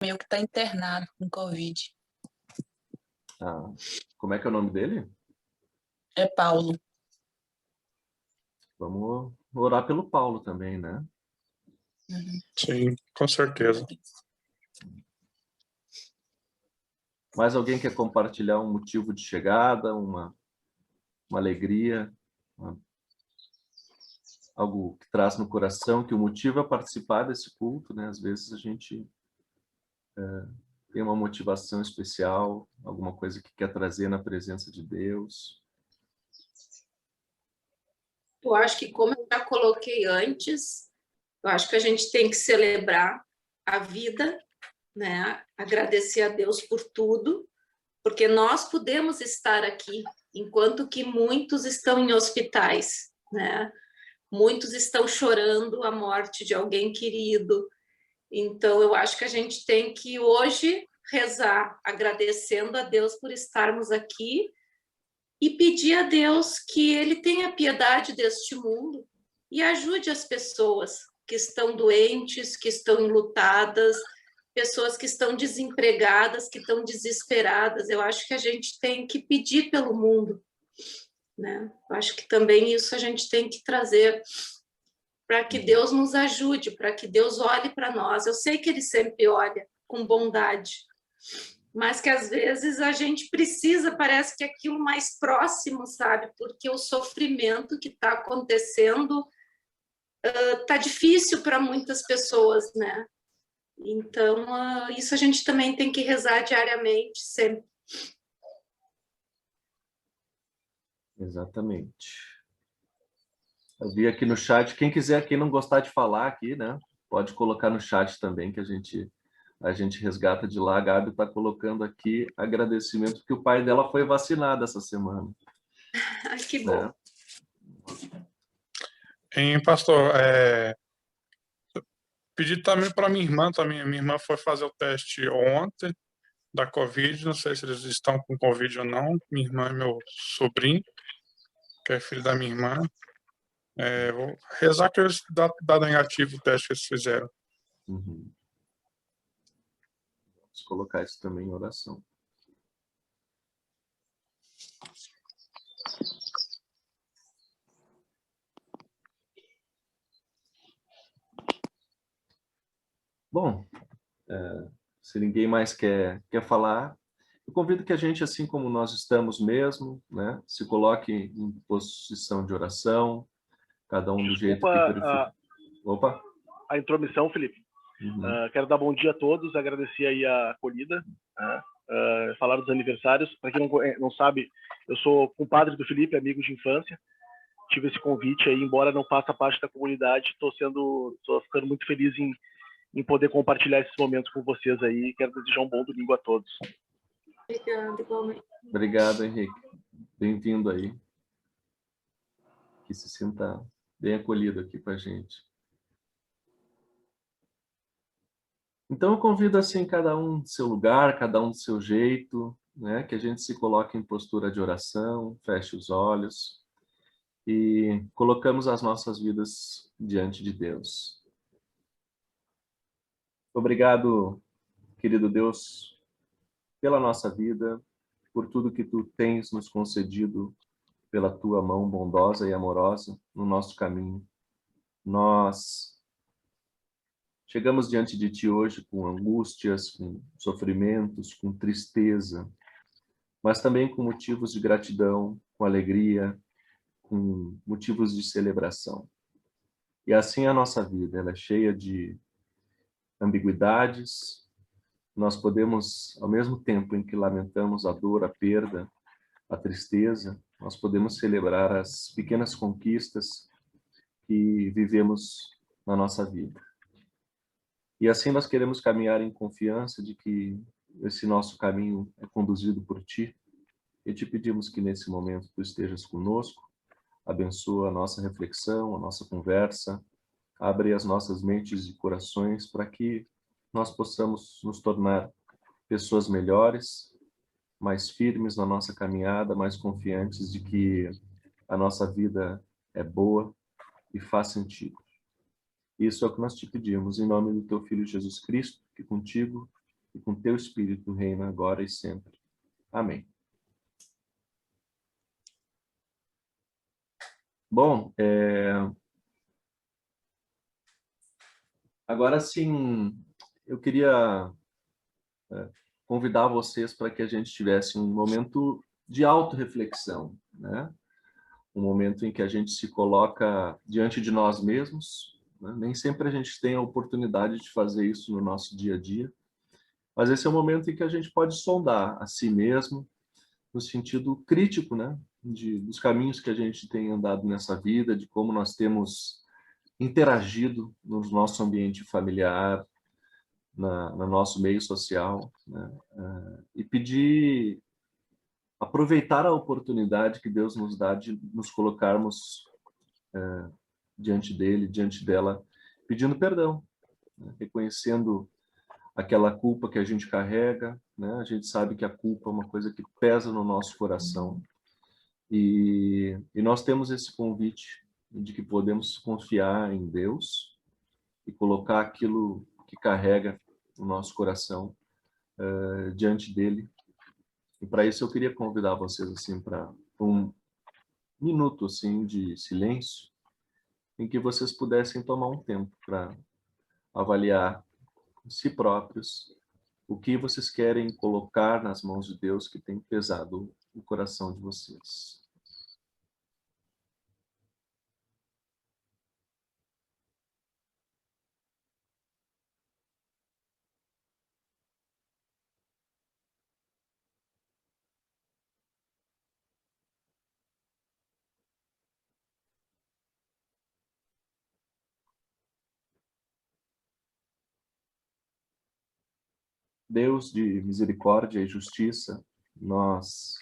meu que está internado com Covid. Ah, como é que é o nome dele? É Paulo. Vamos orar pelo Paulo também, né? Uhum. Sim, com certeza. Mais alguém quer compartilhar um motivo de chegada, uma alegria, algo que traz no coração, que o motivo é participar desse culto, né? Às vezes a gente tem uma motivação especial, alguma coisa que quer trazer na presença de Deus. Eu acho que, como eu já coloquei antes, eu acho que a gente tem que celebrar a vida, né? Agradecer a Deus por tudo, porque nós podemos estar aqui, enquanto que muitos estão em hospitais, né? Muitos estão chorando a morte de alguém querido. Então, eu acho que a gente tem que hoje rezar, agradecendo a Deus por estarmos aqui e pedir a Deus que Ele tenha piedade deste mundo e ajude as pessoas que estão doentes, que estão enlutadas, pessoas que estão desempregadas, que estão desesperadas. Eu acho que a gente tem que pedir pelo mundo, né? Eu acho que também isso a gente tem que trazer para que Deus nos ajude, para que Deus olhe para nós. Eu sei que Ele sempre olha com bondade, mas que às vezes a gente precisa, parece que aquilo mais próximo, sabe? Porque o sofrimento que está acontecendo está difícil para muitas pessoas, né? Então, isso a gente também tem que rezar diariamente, sempre. Exatamente. Eu vi aqui no chat, quem quiser, quem não gostar de falar aqui, né? Pode colocar no chat também, que a gente resgata de lá. A Gabi está colocando aqui agradecimento que o pai dela foi vacinado essa semana. Ai, que bom. Hein, pastor, pedi também para minha irmã também. Minha irmã foi fazer o teste ontem da Covid. Não sei se eles estão com Covid ou não. Minha irmã e meu sobrinho, que é filho da minha irmã. Vou rezar que eles dá negativo o teste que eles fizeram. Uhum. Vamos colocar isso também em oração. Bom, se ninguém mais quer falar, eu convido que a gente, assim como nós estamos mesmo, né, se coloque em posição de oração, cada um do jeito que prefere. Opa! A intromissão, Felipe. Uhum. Quero dar bom dia a todos, agradecer aí a acolhida, falar dos aniversários. Para quem não sabe, eu sou compadre do Felipe, amigo de infância. Tive esse convite aí, embora não faça parte da comunidade, estou ficando muito feliz em poder compartilhar esses momentos com vocês aí. Quero desejar um bom domingo a todos. Obrigada, igualmente. Obrigado, Henrique. Bem-vindo aí. Que se sinta bem acolhido aqui com a gente. Então, eu convido assim cada um do seu lugar, cada um do seu jeito, né? Que a gente se coloque em postura de oração, feche os olhos e colocamos as nossas vidas diante de Deus. Obrigado, querido Deus, pela nossa vida, por tudo que Tu tens nos concedido pela Tua mão bondosa e amorosa no nosso caminho. Nós chegamos diante de Ti hoje com angústias, com sofrimentos, com tristeza, mas também com motivos de gratidão, com alegria, com motivos de celebração. E assim a nossa vida, ela é cheia de ambiguidades. Nós podemos, ao mesmo tempo em que lamentamos a dor, a perda, a tristeza, nós podemos celebrar as pequenas conquistas que vivemos na nossa vida. E assim nós queremos caminhar em confiança de que esse nosso caminho é conduzido por Ti. E te pedimos que nesse momento Tu estejas conosco, abençoa a nossa reflexão, a nossa conversa, abre as nossas mentes e corações para que nós possamos nos tornar pessoas melhores, mais firmes na nossa caminhada, mais confiantes de que a nossa vida é boa e faz sentido. Isso é o que nós te pedimos, em nome do Teu Filho Jesus Cristo, que contigo e com teu Espírito reina agora e sempre. Amém. Bom, agora sim, eu queria convidar vocês para que a gente tivesse um momento de autorreflexão, né? Um momento em que a gente se coloca diante de nós mesmos, né? Nem sempre a gente tem a oportunidade de fazer isso no nosso dia a dia, mas esse é o momento em que a gente pode sondar a si mesmo, no sentido crítico, né? Dos caminhos que a gente tem andado nessa vida, de como nós temos interagido no nosso ambiente familiar, no nosso meio social, né? E pedir, aproveitar a oportunidade que Deus nos dá de nos colocarmos diante dele, diante dela, pedindo perdão, né? Reconhecendo aquela culpa que a gente carrega, né? A gente sabe que a culpa é uma coisa que pesa no nosso coração. E nós temos esse convite de que podemos confiar em Deus e colocar aquilo que carrega no nosso coração diante dele. E para isso eu queria convidar vocês assim para um minuto assim de silêncio, em que vocês pudessem tomar um tempo para avaliar si próprios o que vocês querem colocar nas mãos de Deus que tem pesado o coração de vocês. Deus de misericórdia e justiça, nós,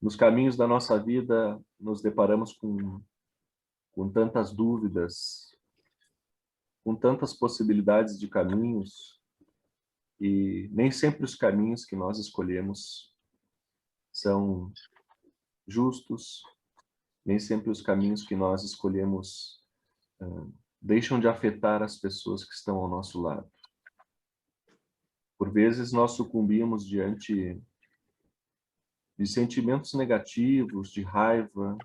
nos caminhos da nossa vida, nos deparamos com tantas dúvidas, com tantas possibilidades de caminhos, e nem sempre os caminhos que nós escolhemos são justos, nem sempre os caminhos que nós escolhemos deixam de afetar as pessoas que estão ao nosso lado. Por vezes nós sucumbimos diante de sentimentos negativos, de raiva,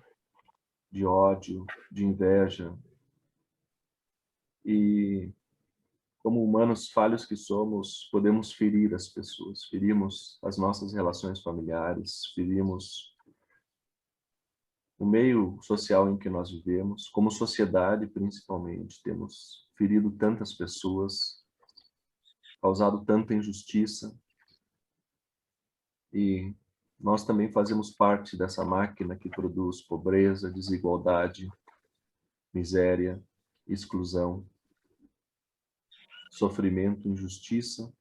de ódio, de inveja. E, como humanos falhos que somos, podemos ferir as pessoas, ferimos as nossas relações familiares, ferimos o meio social em que nós vivemos, como sociedade principalmente, temos ferido tantas pessoas, causado tanta injustiça, e nós também fazemos parte dessa máquina que produz pobreza, desigualdade, miséria, exclusão, sofrimento, injustiça,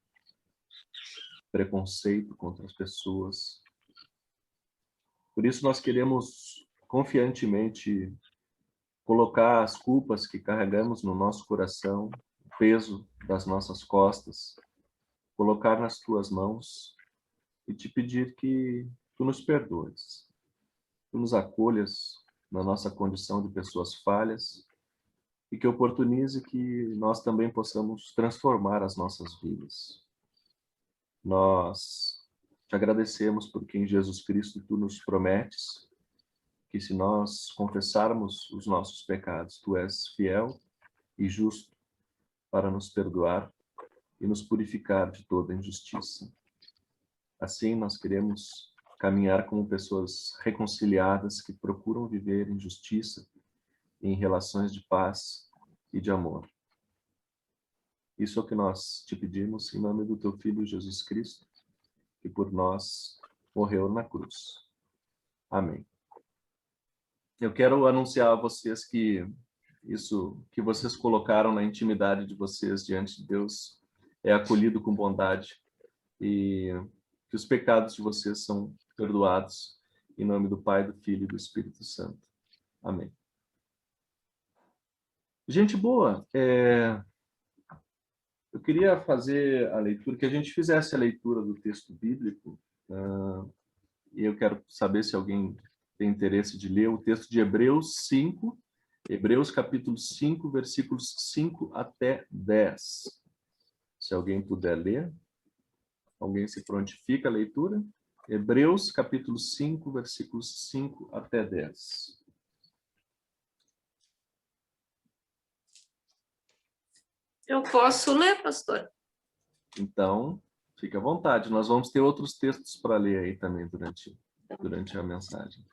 preconceito contra as pessoas. Por isso nós queremos confiantemente colocar as culpas que carregamos no nosso coração, o peso das nossas costas, colocar nas tuas mãos e te pedir que tu nos perdoes, tu nos acolhas na nossa condição de pessoas falhas e que oportunize que nós também possamos transformar as nossas vidas. Nós te agradecemos porque em Jesus Cristo tu nos prometes que se nós confessarmos os nossos pecados, tu és fiel e justo para nos perdoar e nos purificar de toda injustiça. Assim, nós queremos caminhar como pessoas reconciliadas que procuram viver em justiça e em relações de paz e de amor. Isso é o que nós te pedimos em nome do teu Filho Jesus Cristo, que por nós morreu na cruz. Amém. Eu quero anunciar a vocês que isso que vocês colocaram na intimidade de vocês diante de Deus é acolhido com bondade e que os pecados de vocês são perdoados em nome do Pai, do Filho e do Espírito Santo. Amém. Gente boa, eu queria fazer a leitura, que a gente fizesse a leitura do texto bíblico, e eu quero saber se alguém tem interesse de ler o texto de Hebreus 5, Hebreus capítulo 5, versículos 5 até 10. Se alguém puder ler, Alguém se prontifica a leitura? Hebreus, capítulo 5, versículos 5 até 10. Eu posso ler, pastor? Então, fique à vontade. Nós vamos ter outros textos para ler aí também durante a mensagem.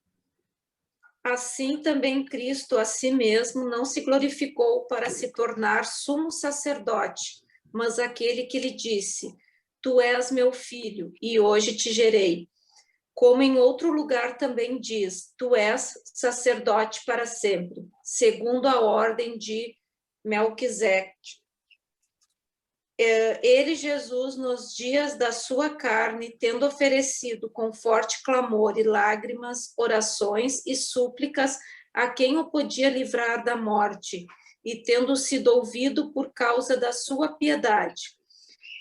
Assim também Cristo a si mesmo não se glorificou para se tornar sumo sacerdote, mas aquele que lhe disse: Tu és meu filho, e hoje te gerei. Como em outro lugar também diz: Tu és sacerdote para sempre, segundo a ordem de Melquisedeque. Ele, Jesus, nos dias da sua carne, tendo oferecido com forte clamor e lágrimas, orações e súplicas a quem o podia livrar da morte, e tendo sido ouvido por causa da sua piedade.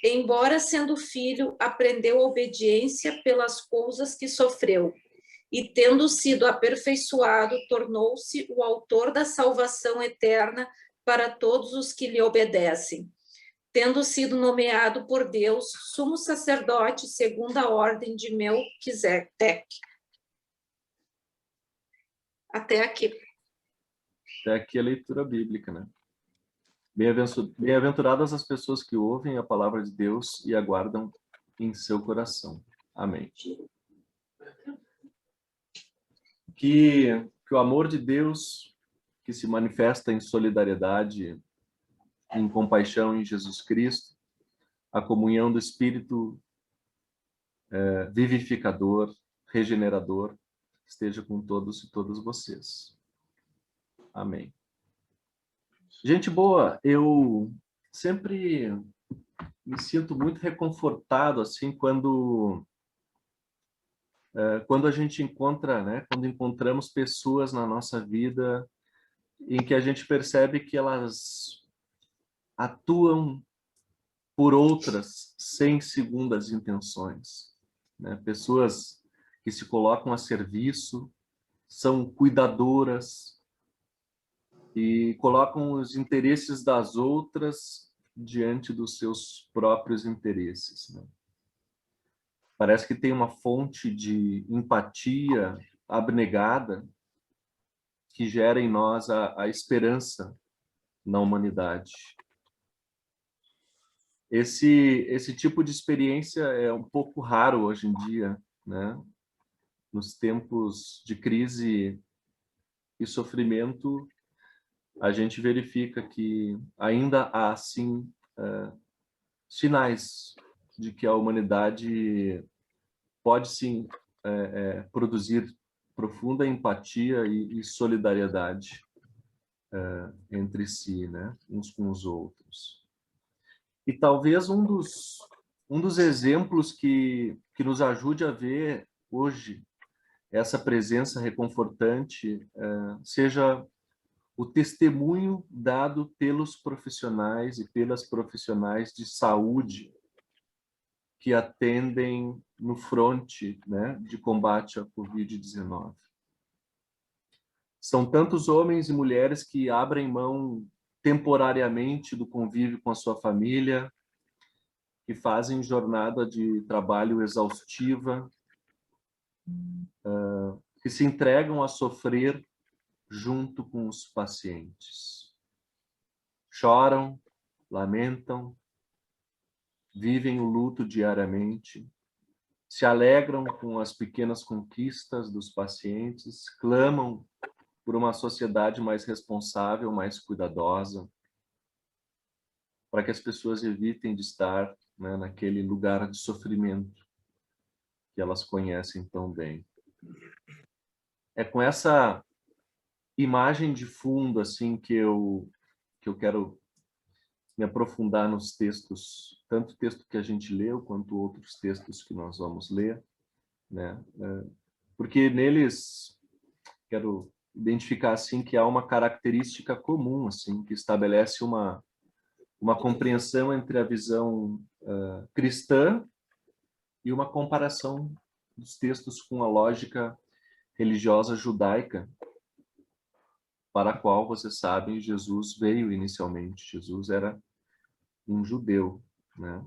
Embora sendo filho, aprendeu a obediência pelas coisas que sofreu, e tendo sido aperfeiçoado, tornou-se o autor da salvação eterna para todos os que lhe obedecem, tendo sido nomeado por Deus sumo sacerdote segundo a ordem de Melquisedeque. Até aqui. Até aqui a leitura bíblica, né? Bem-aventuradas as pessoas que ouvem a palavra de Deus e aguardam em seu coração. Amém. Que o amor de Deus, que se manifesta em solidariedade, em compaixão em Jesus Cristo, a comunhão do Espírito vivificador, regenerador, esteja com todos e todas vocês. Amém. Gente boa, eu sempre me sinto muito reconfortado assim quando a gente encontra, né, quando encontramos pessoas na nossa vida em que a gente percebe que elas atuam por outras sem segundas intenções, né? Pessoas que se colocam a serviço, são cuidadoras e colocam os interesses das outras diante dos seus próprios interesses, né? Parece que tem uma fonte de empatia abnegada que gera em nós a esperança na humanidade. Esse tipo de experiência é um pouco raro hoje em dia, né? Nos tempos de crise e sofrimento, a gente verifica que ainda há, sim, sinais de que a humanidade pode, sim, produzir profunda empatia e solidariedade entre si, né? Uns com os outros. E talvez um dos exemplos que nos ajude a ver hoje essa presença reconfortante seja o testemunho dado pelos profissionais e pelas profissionais de saúde que atendem no fronte, né, de combate à Covid-19. São tantos homens e mulheres que abrem mão temporariamente do convívio com a sua família, que fazem jornada de trabalho exaustiva, que se entregam a sofrer junto com os pacientes. Choram, lamentam, vivem o luto diariamente, se alegram com as pequenas conquistas dos pacientes, clamam por uma sociedade mais responsável, mais cuidadosa, para que as pessoas evitem de estar, né, naquele lugar de sofrimento que elas conhecem tão bem. É com essa imagem de fundo assim que eu quero me aprofundar nos textos, tanto o texto que a gente leu quanto outros textos que nós vamos ler, né? Porque neles quero identificar assim que há uma característica comum assim que estabelece uma compreensão entre a visão cristã e uma comparação dos textos com a lógica religiosa judaica, para a qual, vocês sabem, Jesus veio inicialmente. Jesus era um judeu, né?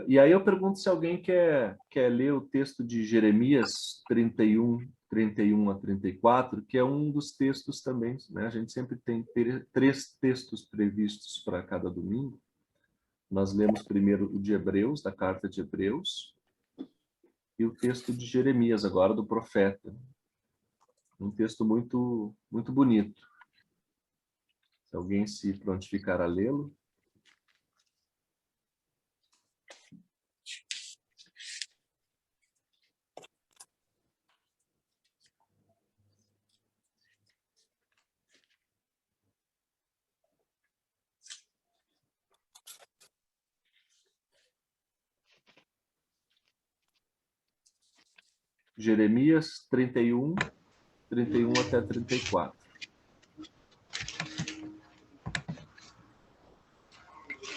E aí eu pergunto se alguém quer ler o texto de Jeremias 31 a 34, que é um dos textos também, né? A gente sempre tem 3 textos previstos para cada domingo. Nós lemos primeiro o de Hebreus, da carta de Hebreus, e o texto de Jeremias, agora do profeta. Um texto muito, muito bonito. Se alguém se prontificar a lê-lo. Jeremias 31 até 34.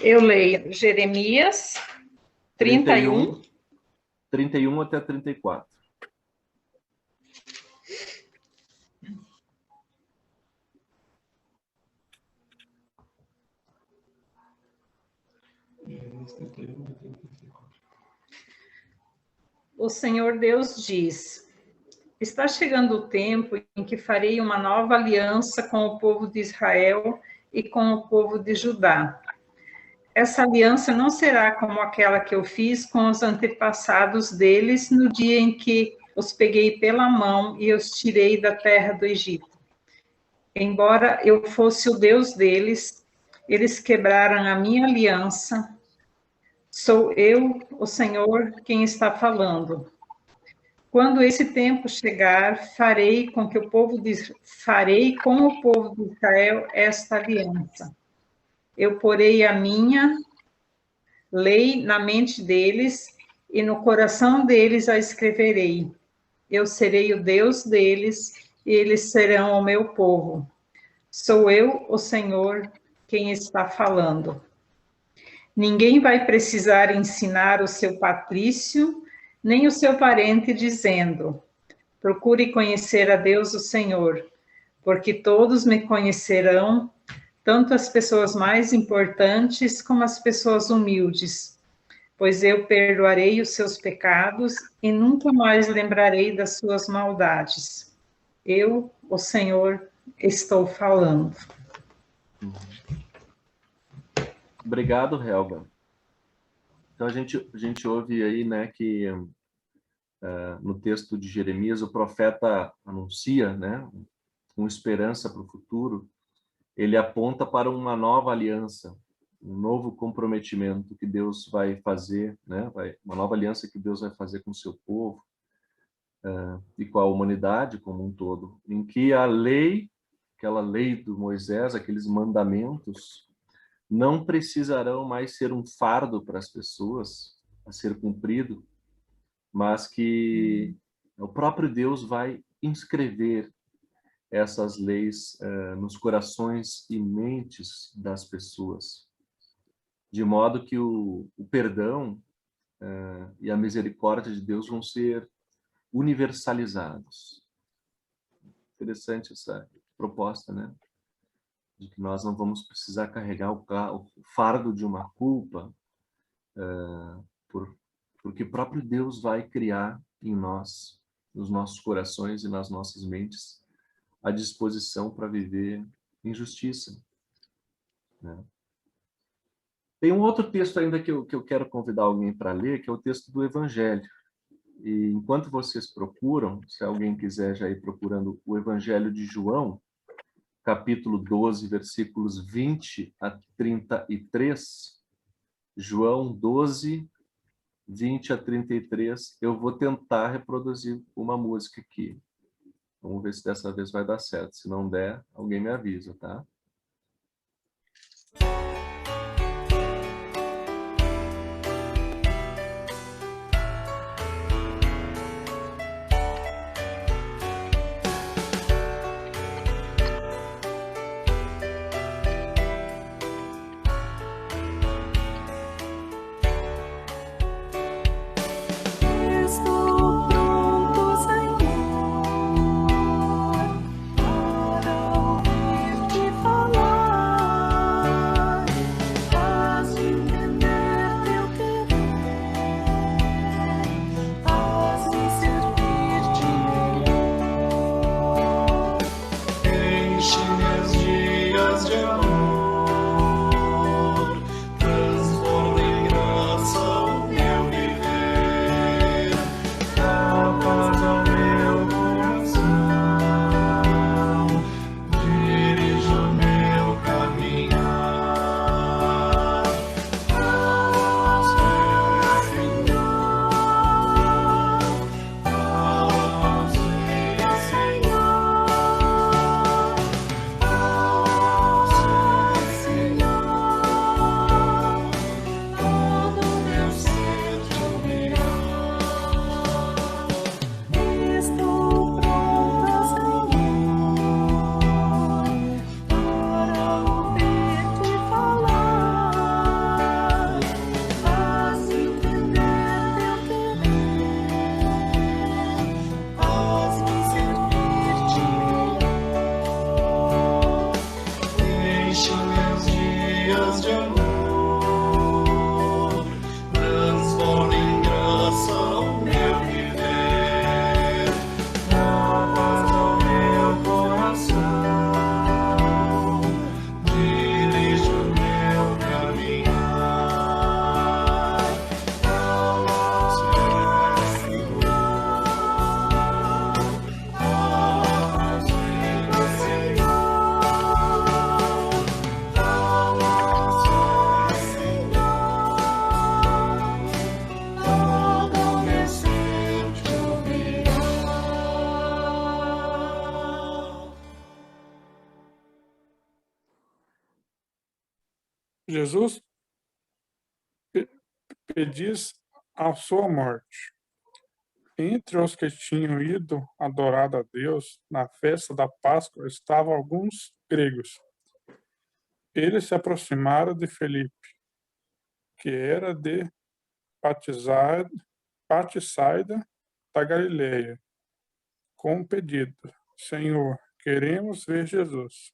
Eu leio Jeremias 31. 31 até 34. O Senhor Deus diz: está chegando o tempo em que farei uma nova aliança com o povo de Israel e com o povo de Judá. Essa aliança não será como aquela que eu fiz com os antepassados deles no dia em que os peguei pela mão e os tirei da terra do Egito. Embora eu fosse o Deus deles, eles quebraram a minha aliança. Sou eu, o Senhor, quem está falando. Quando esse tempo chegar, farei com o povo de Israel esta aliança. Eu porei a minha lei na mente deles e no coração deles a escreverei. Eu serei o Deus deles e eles serão o meu povo. Sou eu, o Senhor, quem está falando. Ninguém vai precisar ensinar o seu patrício, nem o seu parente, dizendo: procure conhecer a Deus o Senhor, porque todos me conhecerão, tanto as pessoas mais importantes como as pessoas humildes, pois eu perdoarei os seus pecados e nunca mais lembrarei das suas maldades. Eu, o Senhor, estou falando. Obrigado, Helga. Então a gente ouve aí, né, que no texto de Jeremias o profeta anuncia, né, com esperança para o futuro. Ele aponta para uma nova aliança, um novo comprometimento que Deus vai fazer, né, uma nova aliança que Deus vai fazer com o seu povo e com a humanidade como um todo, em que a lei, aquela lei do Moisés, aqueles mandamentos, não precisarão mais ser um fardo para as pessoas a ser cumprido, mas que o próprio Deus vai inscrever essas leis nos corações e mentes das pessoas, de modo que o perdão e a misericórdia de Deus vão ser universalizados. Interessante essa proposta, né? De que nós não vamos precisar carregar o fardo de uma culpa, porque o próprio Deus vai criar em nós, nos nossos corações e nas nossas mentes, a disposição para viver em justiça, né? Tem um outro texto ainda que eu quero convidar alguém para ler, que é o texto do Evangelho. E enquanto vocês procuram, se alguém quiser já ir procurando o Evangelho de João, capítulo 12, versículos 20 a 33, João 12, 20 a 33, eu vou tentar reproduzir uma música aqui. Vamos ver se dessa vez vai dar certo. Se não der, alguém me avisa, tá? Estou pronto, Senhor, para ouvir-te falar. Jesus pedis a sua morte. Entre os que tinham ido adorar a Deus na festa da Páscoa estavam alguns gregos. Eles se aproximaram de Felipe, que era de Batsaida da Galileia, com um pedido: Senhor, queremos ver Jesus.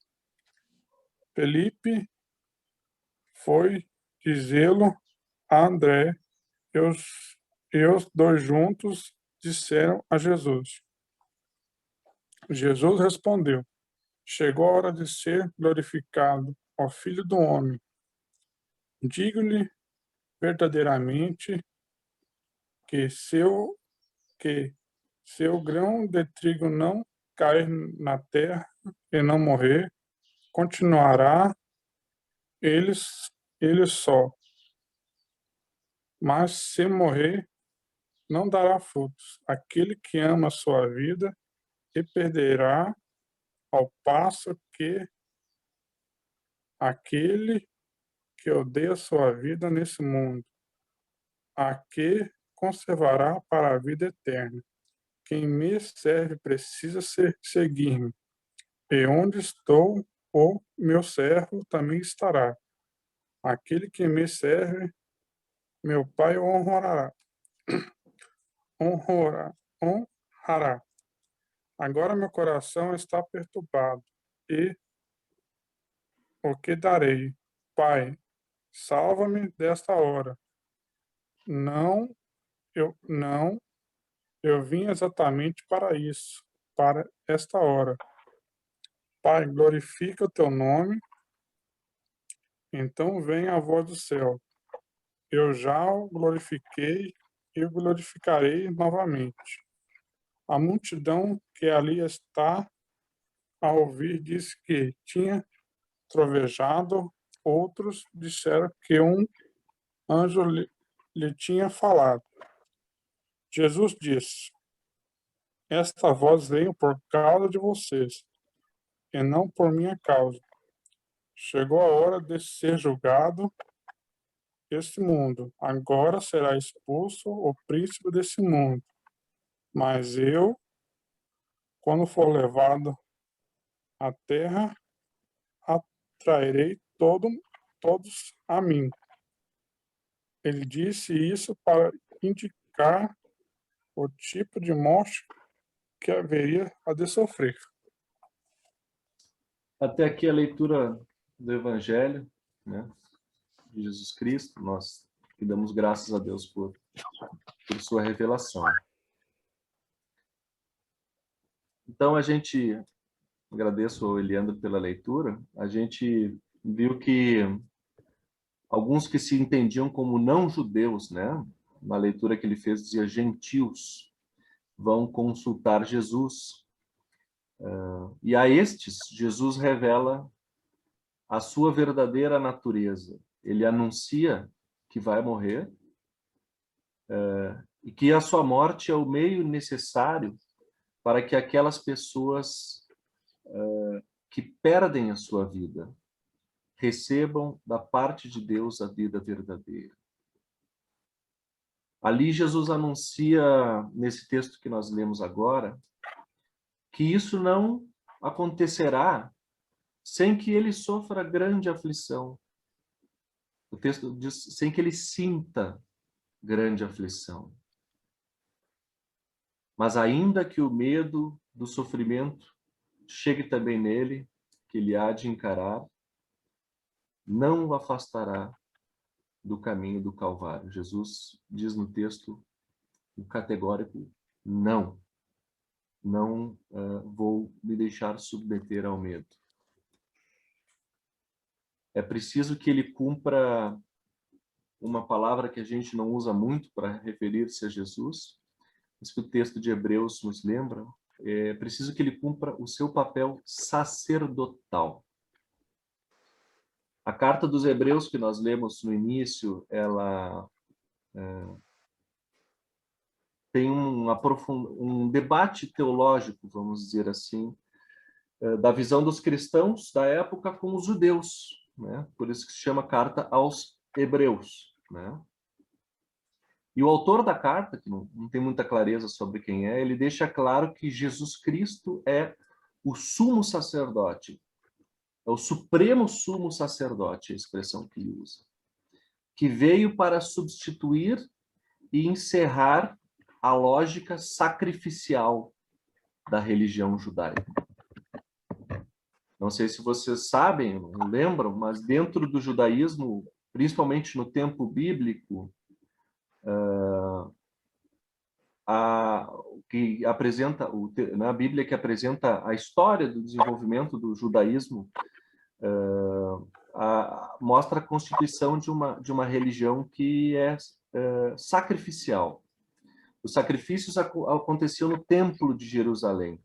Felipe foi dizê-lo a André, e os dois juntos disseram a Jesus. Jesus respondeu: chegou a hora de ser glorificado, ó Filho do Homem. Digo-lhe verdadeiramente que seu grão de trigo não cair na terra e não morrer, continuará ele só. Mas se morrer, não dará frutos. Aquele que ama a sua vida e perderá, ao passo que aquele que odeia a sua vida nesse mundo, a que conservará para a vida eterna. Quem me serve precisa seguir-me, e onde estou, o meu servo também estará. Aquele que me serve, meu Pai o honrará. Honrará. Agora meu coração está perturbado, e o que darei? Pai, salva-me desta hora. Não, eu vim exatamente para isso, para esta hora. Pai, glorifica o teu nome. Então vem a voz do céu. Eu já o glorifiquei e o glorificarei novamente. A multidão que ali está a ouvir disse que tinha trovejado, outros disseram que um anjo lhe tinha falado. Jesus disse: esta voz veio por causa de vocês, e não por minha causa. Chegou a hora de ser julgado este mundo. Agora será expulso o príncipe desse mundo. Mas eu, quando for levado à terra, atrairei todos a mim. Ele disse isso para indicar o tipo de morte que haveria a de sofrer. Até aqui a leitura do Evangelho, né, de Jesus Cristo. Nós que damos graças a Deus por sua revelação. Então, agradeço ao Eliandro pela leitura, a gente viu que alguns que se entendiam como não-judeus, né, na leitura que ele fez, dizia gentios, vão consultar Jesus. E a estes, Jesus revela a sua verdadeira natureza. Ele anuncia que vai morrer e que a sua morte é o meio necessário para que aquelas pessoas que perdem a sua vida recebam da parte de Deus a vida verdadeira. Ali Jesus anuncia, nesse texto que nós lemos agora, que isso não acontecerá sem que ele sofra grande aflição. O texto diz, sem que ele sinta grande aflição. Mas ainda que o medo do sofrimento chegue também nele, que ele há de encarar, não o afastará do caminho do Calvário. Jesus diz no texto o categórico não. Não vou me deixar submeter ao medo. É preciso que ele cumpra uma palavra que a gente não usa muito para referir-se a Jesus, mas que o texto de Hebreus nos lembra. É preciso que ele cumpra o seu papel sacerdotal. A carta dos Hebreus que nós lemos no início, ela tem um debate teológico, vamos dizer assim, da visão dos cristãos da época com os judeus, né? Por isso que se chama carta aos Hebreus, né? E o autor da carta, que não tem muita clareza sobre quem é, ele deixa claro que Jesus Cristo é o sumo sacerdote, é o supremo sumo sacerdote, a expressão que ele usa, que veio para substituir e encerrar a lógica sacrificial da religião judaica. Não sei se vocês sabem, lembram, mas dentro do judaísmo, principalmente no tempo bíblico, que apresenta na Bíblia, que apresenta a história do desenvolvimento do judaísmo, mostra a constituição de uma religião que é sacrificial. Os sacrifícios aconteciam no Templo de Jerusalém.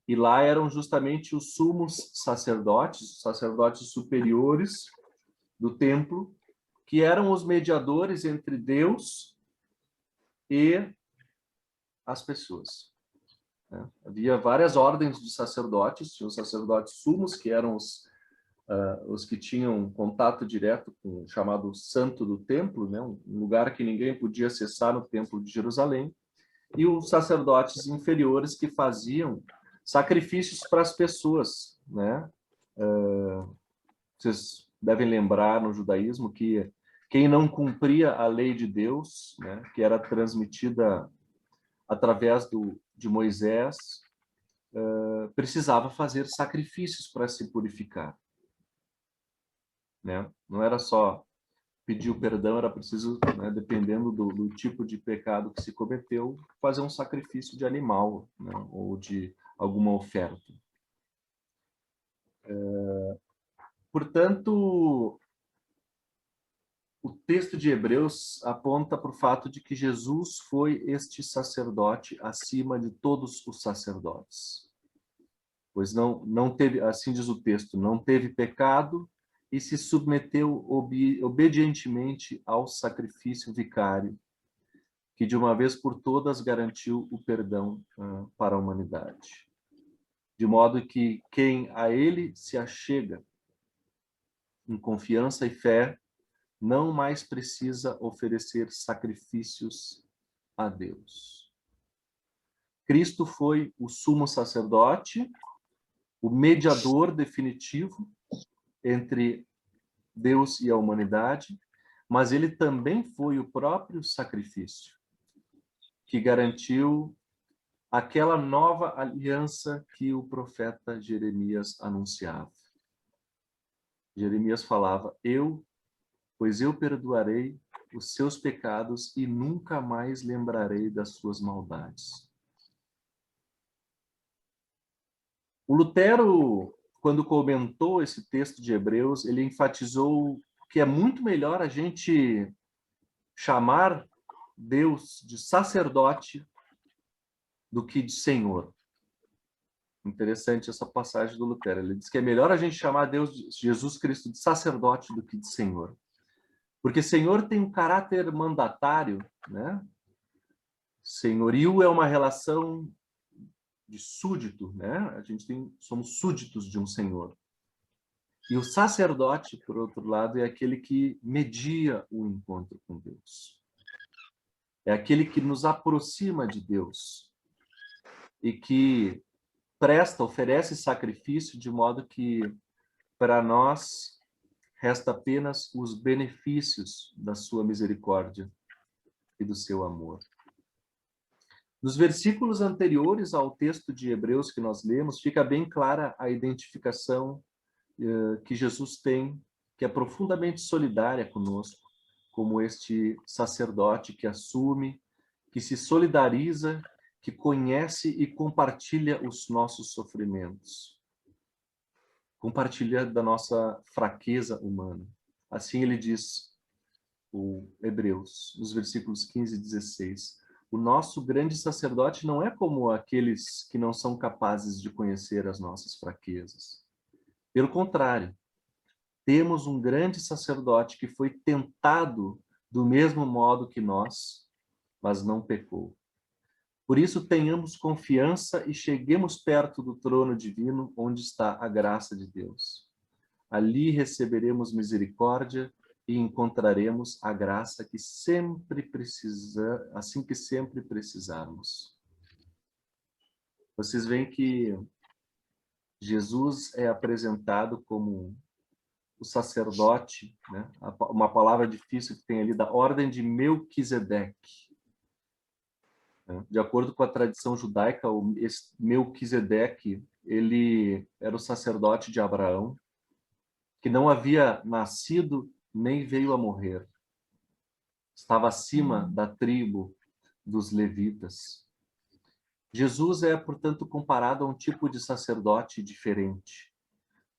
E lá eram justamente os sumos sacerdotes, os sacerdotes superiores do templo, que eram os mediadores entre Deus e as pessoas. Havia várias ordens de sacerdotes, tinha os sacerdotes sumos, que eram os que tinham contato direto com o chamado Santo do Templo, né? Um lugar que ninguém podia acessar no Templo de Jerusalém, e os sacerdotes inferiores que faziam sacrifícios para as pessoas, né? Vocês devem lembrar no judaísmo que quem não cumpria a lei de Deus, né, que era transmitida através de Moisés, precisava fazer sacrifícios para se purificar, né? Não era só pedir o perdão, era preciso, né, dependendo do tipo de pecado que se cometeu, fazer um sacrifício de animal, né, ou de alguma oferta. Portanto, o texto de Hebreus aponta para o fato de que Jesus foi este sacerdote acima de todos os sacerdotes. Pois não teve, assim diz o texto, não teve pecado e se submeteu obedientemente ao sacrifício vicário, que de uma vez por todas garantiu o perdão para a humanidade. De modo que quem a ele se achega em confiança e fé, não mais precisa oferecer sacrifícios a Deus. Cristo foi o sumo sacerdote, o mediador definitivo entre Deus e a humanidade, mas ele também foi o próprio sacrifício que garantiu aquela nova aliança que o profeta Jeremias anunciava. Jeremias falava: pois eu perdoarei os seus pecados e nunca mais lembrarei das suas maldades. O Lutero, quando comentou esse texto de Hebreus, ele enfatizou que é muito melhor a gente chamar Deus de sacerdote do que de Senhor. Interessante essa passagem do Lutero. Ele diz que é melhor a gente chamar Deus, Jesus Cristo, de sacerdote do que de Senhor. Porque Senhor tem um caráter mandatário, né? Senhorio é uma relação de súdito, né? Somos súditos de um Senhor. E o sacerdote, por outro lado, é aquele que media o encontro com Deus. É aquele que nos aproxima de Deus e que oferece sacrifício de modo que para nós resta apenas os benefícios da sua misericórdia e do seu amor. Nos versículos anteriores ao texto de Hebreus que nós lemos, fica bem clara a identificação que Jesus tem, que é profundamente solidária conosco, como este sacerdote que assume, que se solidariza, que conhece e compartilha os nossos sofrimentos. Compartilha da nossa fraqueza humana. Assim ele diz, o Hebreus, nos versículos 15 e 16, o nosso grande sacerdote não é como aqueles que não são capazes de conhecer as nossas fraquezas. Pelo contrário, temos um grande sacerdote que foi tentado do mesmo modo que nós, mas não pecou. Por isso, tenhamos confiança e cheguemos perto do trono divino, onde está a graça de Deus, Ali receberemos misericórdia e encontraremos a graça que sempre assim que sempre precisarmos. Vocês veem que Jesus é apresentado como o sacerdote, né? Uma palavra difícil que tem ali, da ordem de Melquisedeque. De acordo com a tradição judaica, esse Melquisedeque, ele era o sacerdote de Abraão, que não havia nascido nem veio a morrer. Estava acima da tribo dos levitas. Jesus é, portanto, comparado a um tipo de sacerdote diferente,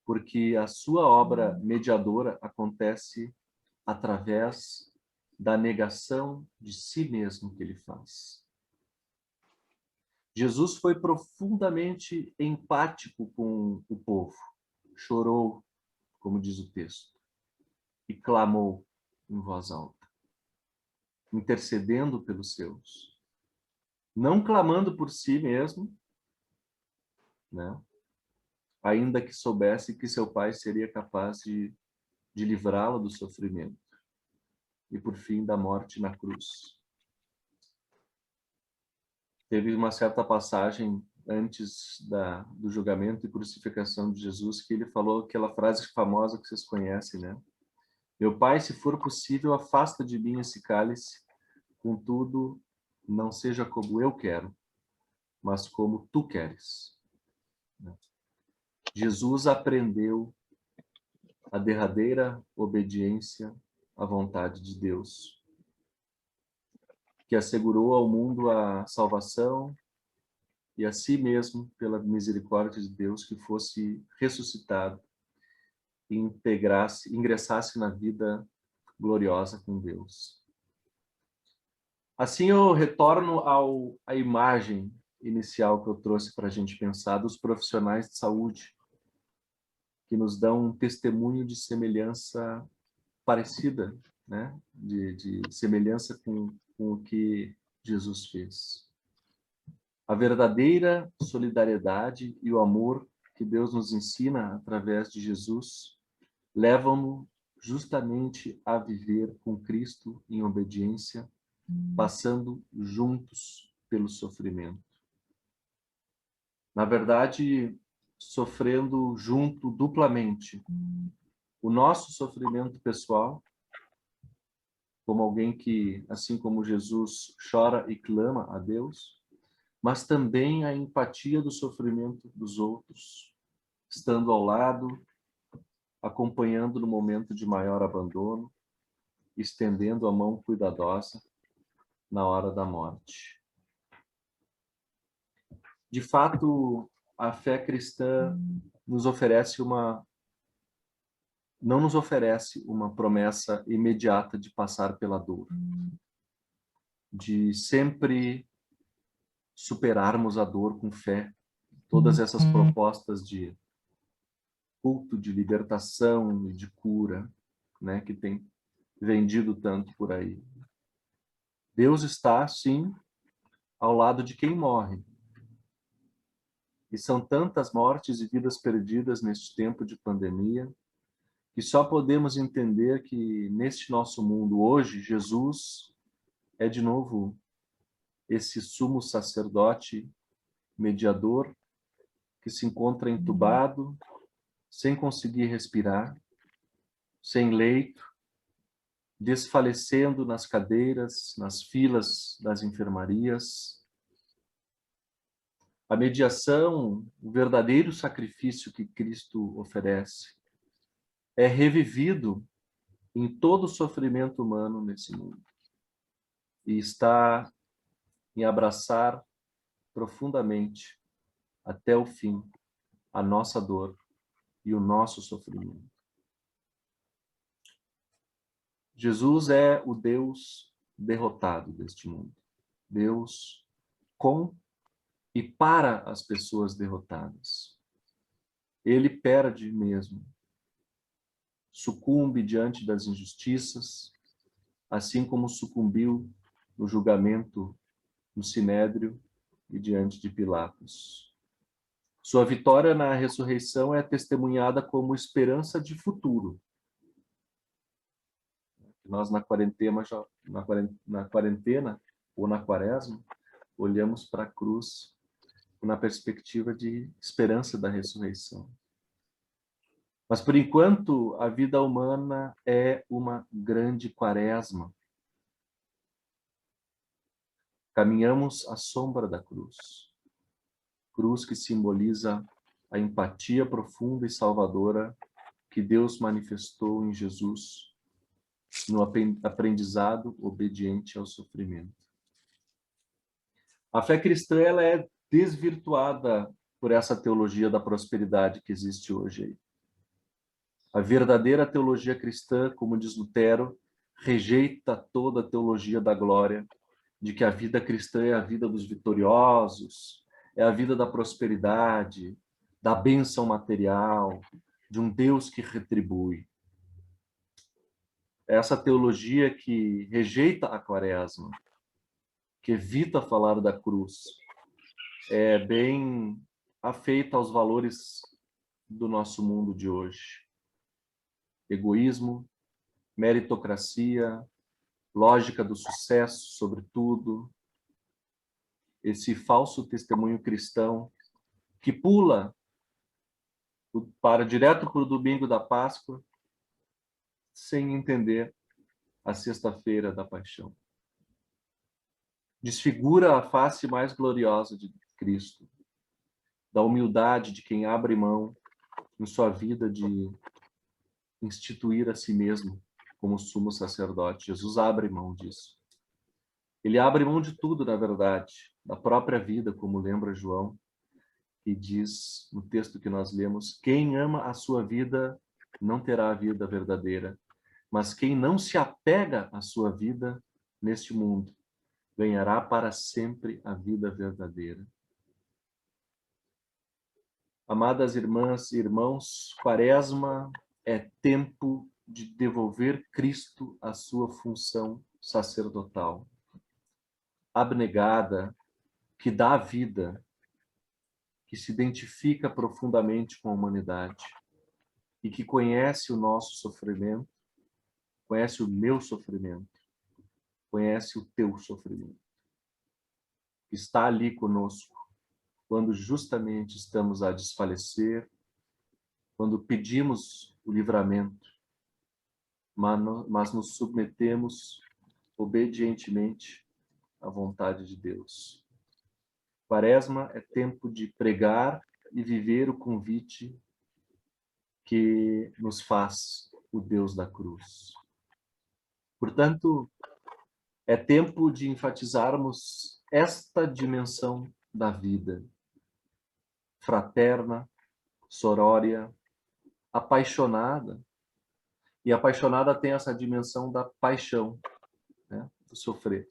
porque a sua obra mediadora acontece através da negação de si mesmo que ele faz. Jesus foi profundamente empático com o povo, chorou, como diz o texto, e clamou em voz alta, intercedendo pelos seus, não clamando por si mesmo, né? Ainda que soubesse que seu pai seria capaz de livrá-lo do sofrimento e, por fim, da morte na cruz. Teve uma certa passagem antes do julgamento e crucificação de Jesus que ele falou aquela frase famosa que vocês conhecem, né? Meu pai, se for possível, afasta de mim esse cálice, contudo, não seja como eu quero, mas como tu queres. Jesus aprendeu a derradeira obediência à vontade de Deus, que assegurou ao mundo a salvação e a si mesmo, pela misericórdia de Deus, que fosse ressuscitado e ingressasse na vida gloriosa com Deus. Assim eu retorno à imagem inicial que eu trouxe para a gente pensar dos profissionais de saúde, que nos dão um testemunho de semelhança parecida, né? de semelhança com o que Jesus fez. A verdadeira solidariedade e o amor que Deus nos ensina através de Jesus levam-nos justamente a viver com Cristo em obediência, passando juntos pelo sofrimento. Na verdade, sofrendo junto duplamente. O nosso sofrimento pessoal, como alguém que, assim como Jesus, chora e clama a Deus, mas também a empatia do sofrimento dos outros, estando ao lado, acompanhando no momento de maior abandono, estendendo a mão cuidadosa na hora da morte. De fato, a fé cristã não nos oferece uma promessa imediata de passar pela dor, de sempre superarmos a dor com fé. Todas essas propostas de culto, de libertação e de cura, né, que tem vendido tanto por aí. Deus está, sim, ao lado de quem morre. E são tantas mortes e vidas perdidas neste tempo de pandemia, que só podemos entender que neste nosso mundo hoje, Jesus é de novo esse sumo sacerdote mediador que se encontra entubado, sem conseguir respirar, sem leito, desfalecendo nas cadeiras, nas filas das enfermarias. A mediação, o verdadeiro sacrifício que Cristo oferece, é revivido em todo o sofrimento humano nesse mundo. E está em abraçar profundamente, até o fim, a nossa dor e o nosso sofrimento. Jesus é o Deus derrotado deste mundo. Deus com e para as pessoas derrotadas. Ele perde mesmo, sucumbe diante das injustiças, assim como sucumbiu no julgamento no Sinédrio e diante de Pilatos. Sua vitória na ressurreição é testemunhada como esperança de futuro. Nós na quarentena ou na quaresma, olhamos para a cruz na perspectiva de esperança da ressurreição. Mas, por enquanto, a vida humana é uma grande quaresma. Caminhamos à sombra da cruz. Cruz que simboliza a empatia profunda e salvadora que Deus manifestou em Jesus, no aprendizado obediente ao sofrimento. A fé cristã ela é desvirtuada por essa teologia da prosperidade que existe hoje aí. A verdadeira teologia cristã, como diz Lutero, rejeita toda a teologia da glória, de que a vida cristã é a vida dos vitoriosos, é a vida da prosperidade, da bênção material, de um Deus que retribui. Essa teologia que rejeita a quaresma, que evita falar da cruz, é bem afeita aos valores do nosso mundo de hoje. Egoísmo, meritocracia, lógica do sucesso, sobretudo, esse falso testemunho cristão que pula direto para o domingo da Páscoa, sem entender a sexta-feira da paixão. Desfigura a face mais gloriosa de Cristo, da humildade de quem abre mão em sua vida de instituir a si mesmo como sumo sacerdote. Jesus abre mão disso. Ele abre mão de tudo, na verdade, da própria vida, como lembra João, e diz no texto que nós lemos: quem ama a sua vida não terá a vida verdadeira, mas quem não se apega à sua vida neste mundo ganhará para sempre a vida verdadeira. Amadas irmãs e irmãos, Quaresma é tempo de devolver Cristo à sua função sacerdotal, abnegada, que dá vida, que se identifica profundamente com a humanidade e que conhece o nosso sofrimento, conhece o meu sofrimento, conhece o teu sofrimento. Está ali conosco quando justamente estamos a desfalecer, quando pedimos o livramento, mas nos submetemos obedientemente à vontade de Deus. Quaresma é tempo de pregar e viver o convite que nos faz o Deus da cruz. Portanto, é tempo de enfatizarmos esta dimensão da vida, fraterna, sorória, apaixonada. E apaixonada tem essa dimensão da paixão, né? Do sofrer.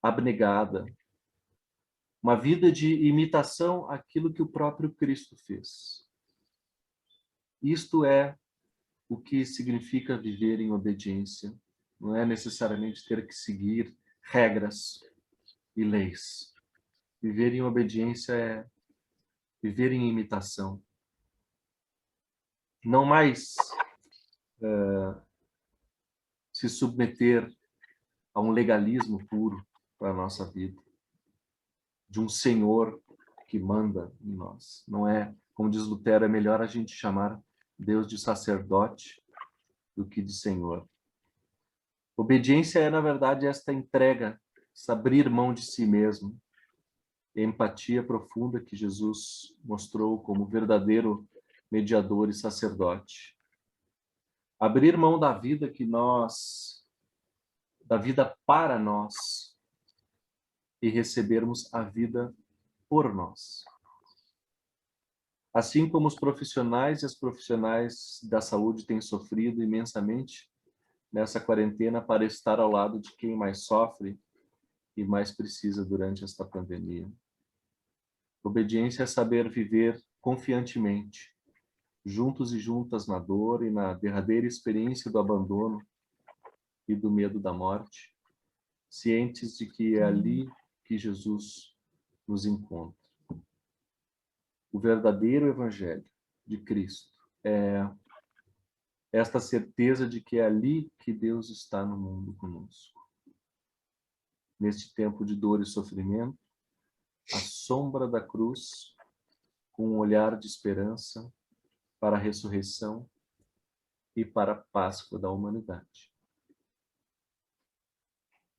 Abnegada. Uma vida de imitação àquilo que o próprio Cristo fez. Isto é o que significa viver em obediência. Não é necessariamente ter que seguir regras e leis. Viver em obediência é viver em imitação. Não mais se submeter a um legalismo puro para a nossa vida, de um Senhor que manda em nós. Não é, como diz Lutero, é melhor a gente chamar Deus de sacerdote do que de Senhor. Obediência é, na verdade, esta entrega, esse abrir mão de si mesmo, a empatia profunda que Jesus mostrou como verdadeiro mediador e sacerdote. Abrir mão da vida da vida para nós e recebermos a vida por nós. Assim como os profissionais e as profissionais da saúde têm sofrido imensamente nessa quarentena para estar ao lado de quem mais sofre e mais precisa durante esta pandemia. Obediência é saber viver confiantemente, juntos e juntas na dor e na derradeira experiência do abandono e do medo da morte, cientes de que é ali que Jesus nos encontra. o verdadeiro evangelho de Cristo é esta certeza de que é ali que Deus está no mundo conosco. Neste tempo de dor e sofrimento, a sombra da cruz, com um olhar de esperança para a ressurreição e para a Páscoa da humanidade.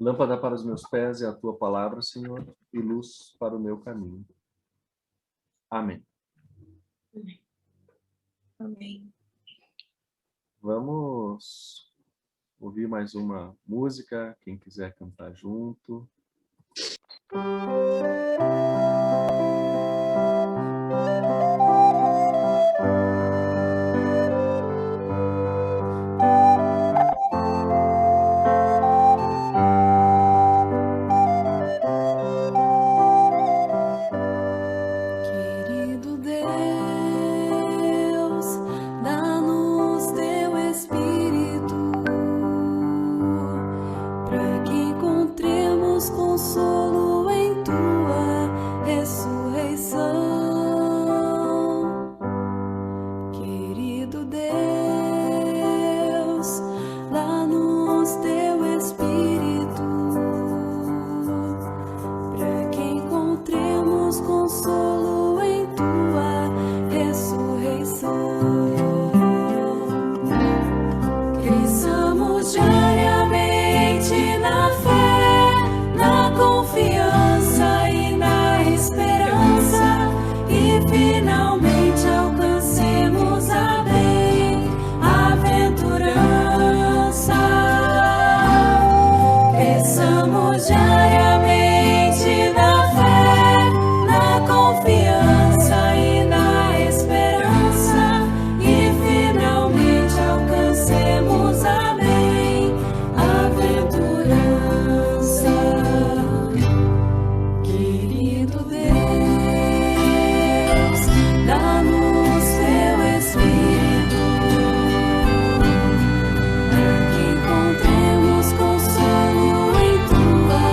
Lâmpada para os meus pés é a tua palavra, Senhor, e luz para o meu caminho. Amém. Amém. Vamos ouvir mais uma música, quem quiser cantar junto. Querido Deus, dá-nos teu Espírito, para que encontremos consolo em tua ressurreição. Querido Deus, dá-nos teu Espírito, para que encontremos consolo em tua ressurreição. Cresçamos diariamente na fé, na confiança e na esperança, e finalmente alcancemos a bem-aventurança. Cresçamos diariamente na fé, na confiança e na esperança, e finalmente alcancemos a bem-aventurança. Querido Deus, dá-nos teu Espírito, para que encontremos consolo em tua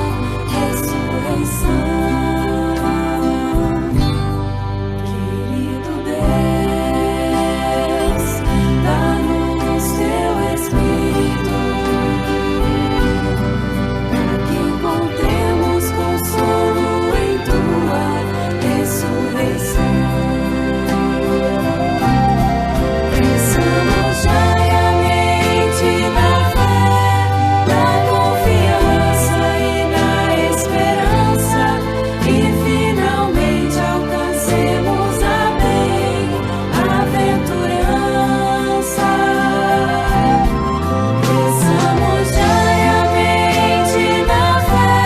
ressurreição. Querido Deus, dá-nos teu Espírito, para que encontremos consolo em tua ressurreição. Cresçamos diariamente na fé, na confiança e na esperança, e finalmente alcancemos a bem-aventurança. Cresçamos diariamente na fé,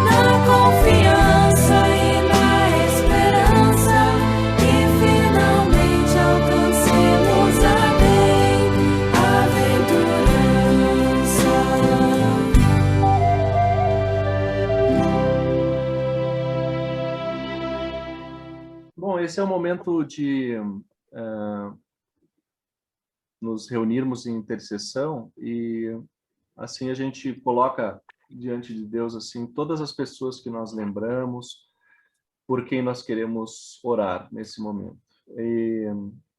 na confiança e na esperança, e finalmente alcancemos a bem-aventurança. Bom, esse é o momento de nos reunirmos em intercessão e assim a gente coloca diante de Deus assim todas as pessoas que nós lembramos, por quem nós queremos orar nesse momento. E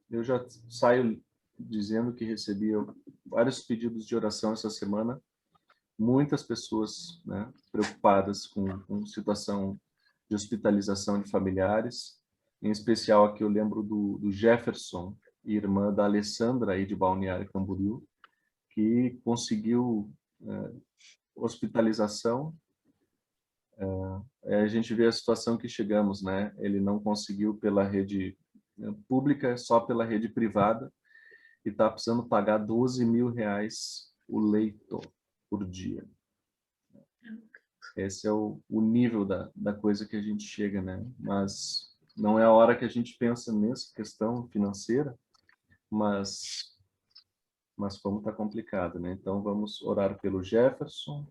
eu já saio dizendo que recebi vários pedidos de oração essa semana, muitas pessoas, né, preocupadas com situação de hospitalização de familiares. Em especial aqui eu lembro do Jefferson, irmã da Alessandra aí de Balneário Camboriú, que conseguiu hospitalização. A gente vê a situação que chegamos, né? Ele não conseguiu pela rede pública, só pela rede privada, e está precisando pagar R$12.000 o leito por dia. Esse é o nível da coisa que a gente chega, né? Mas não é a hora que a gente pensa nessa questão financeira, mas como está complicado, né? Então vamos orar pelo Jefferson.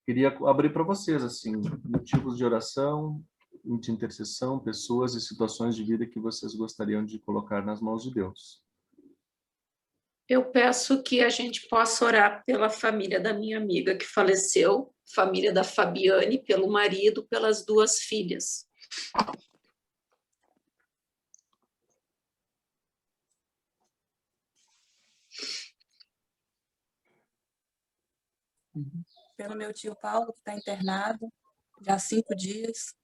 Queria abrir para vocês assim motivos de oração, de intercessão, pessoas e situações de vida que vocês gostariam de colocar nas mãos de Deus. Eu peço que a gente possa orar pela família da minha amiga que faleceu, família da Fabiane, pelo marido, pelas duas filhas. Pelo meu tio Paulo, que está internado já há 5 dias.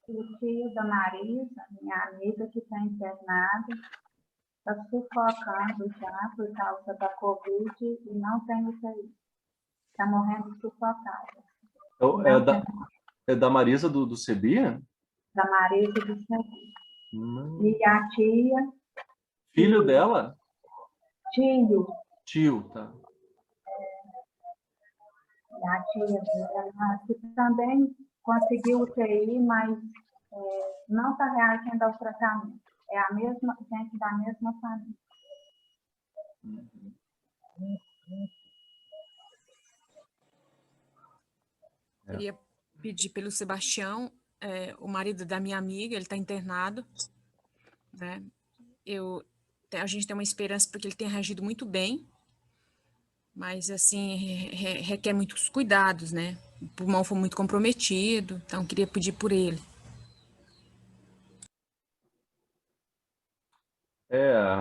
O tio da Marisa, minha amiga que está internada, está sufocando já por causa da Covid e não tem UTI. Está morrendo sufocada. Então, é da Marisa do Sebia? Da Marisa do Sevilla. E a tia... Filho dela? Tio. Tio, tá. E a tia dela, que também conseguiu UTI, mas não está reagindo ao tratamento. É a mesma gente da mesma família. Queria pedir pelo Sebastião, o marido da minha amiga, ele está internado, né? A gente tem uma esperança porque ele tem reagido muito bem, mas, assim, requer muitos cuidados, né? O pulmão foi muito comprometido, então queria pedir por ele.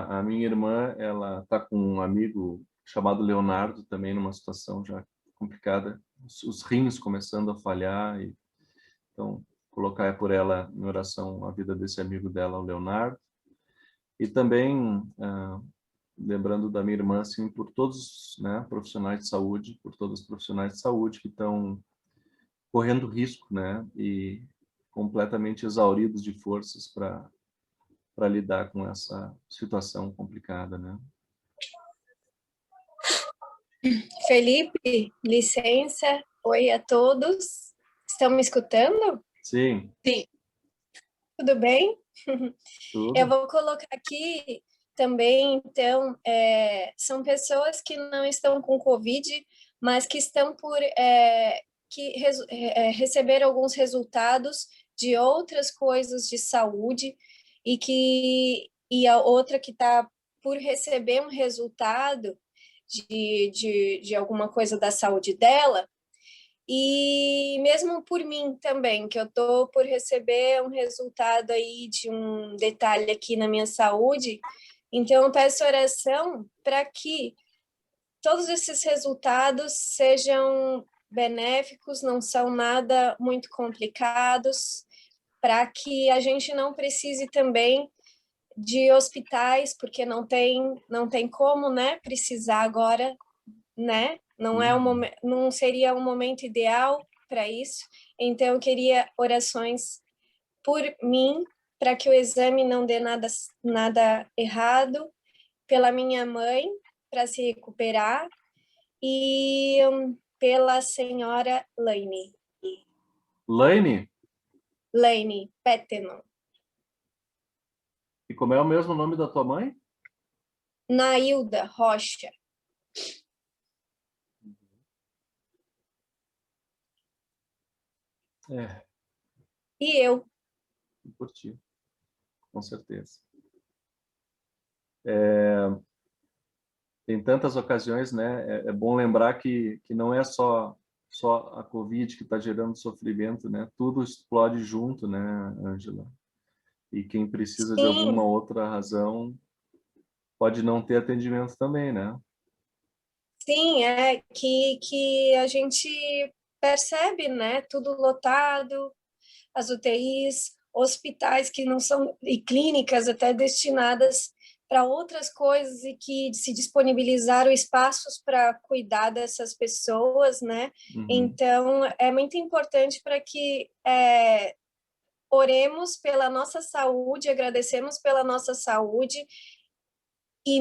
A minha irmã, ela está com um amigo chamado Leonardo, também numa situação já complicada, os rins começando a falhar, então colocar por ela em oração a vida desse amigo dela, o Leonardo, e também lembrando da minha irmã, assim, por todos, né, profissionais de saúde, por todos os profissionais de saúde que estão correndo risco, né, e completamente exauridos de forças para lidar com essa situação complicada, né? Felipe, licença. Oi a todos. Estão me escutando? Sim. Sim. Tudo bem? Tudo. Eu vou colocar aqui também, então, são pessoas que não estão com Covid, mas que estão por receber alguns resultados de outras coisas de saúde e a outra que está por receber um resultado de alguma coisa da saúde dela, e mesmo por mim também, que eu estou por receber um resultado aí de um detalhe aqui na minha saúde. Então, eu peço oração para que todos esses resultados sejam benéficos, não são nada muito complicados, para que a gente não precise também de hospitais, porque não tem como, né, precisar agora, né? Não seria um momento ideal para isso. Então, eu queria orações por mim, para que o exame não dê nada errado, pela minha mãe, para se recuperar, e pela senhora Laine. Laine Petteman. E como é o mesmo nome da tua mãe? Nailda Rocha. E eu. Por ti, com certeza. Tem tantas ocasiões, né? É bom lembrar que não é só a Covid que está gerando sofrimento, né? Tudo explode junto, né, Ângela? E quem precisa de alguma outra razão pode não ter atendimento também, né? Sim, é que a gente percebe, né? Tudo lotado, as UTIs, hospitais que não são, e clínicas até destinadas para outras coisas e que se disponibilizaram espaços para cuidar dessas pessoas, né? Então, é muito importante para que oremos pela nossa saúde, agradecemos pela nossa saúde e